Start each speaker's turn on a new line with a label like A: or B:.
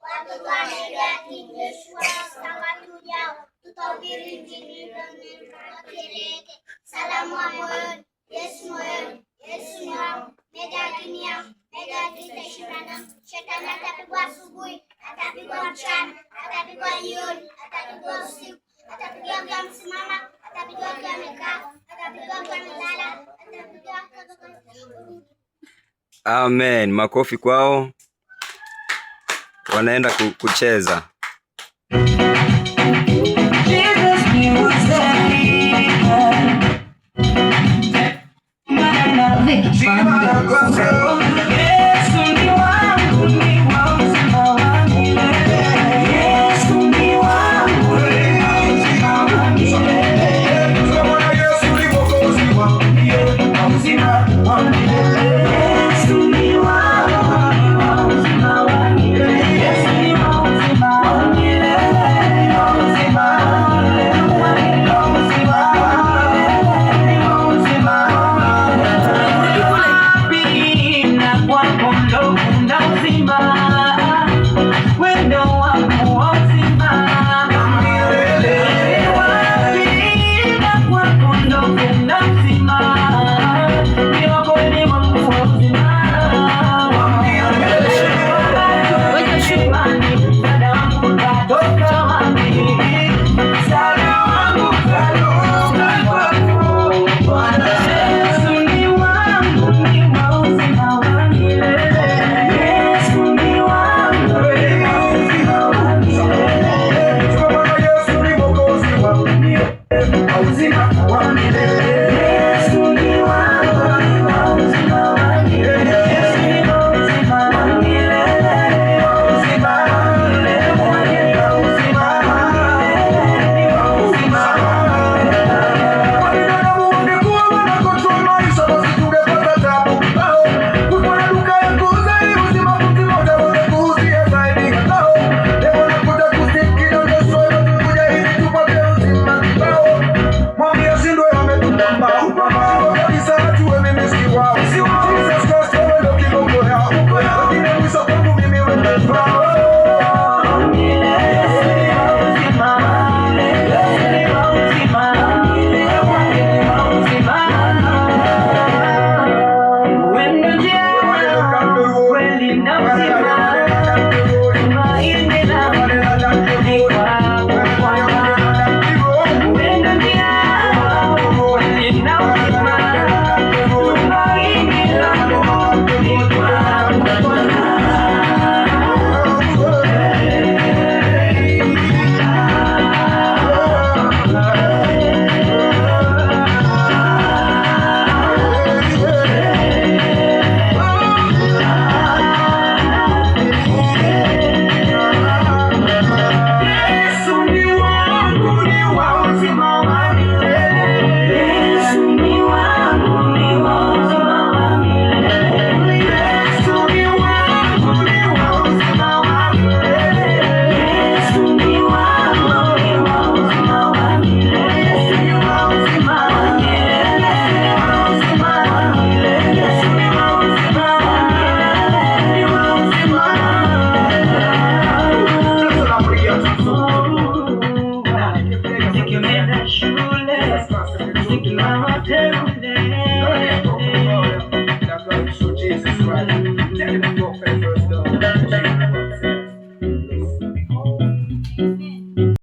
A: Waktu kami Joshua sangat jauh, tutahiri jini dan kiri. Salamu amoyoni, Yesu moyoni, Yesu wangu, mega kita shirana. Shetani atapigwa asubuhi, atapigwa mchana, atapigwa jioni, atapigwa usiku, atapigwa kwa msimama, atapigwa kwa amekaa, atapigwa kwa amelala, atapigwa kwa.
B: Amen. Makofi kwao. Wanaenda kucheza.
C: Jesus Christ. Tell him to go first, though.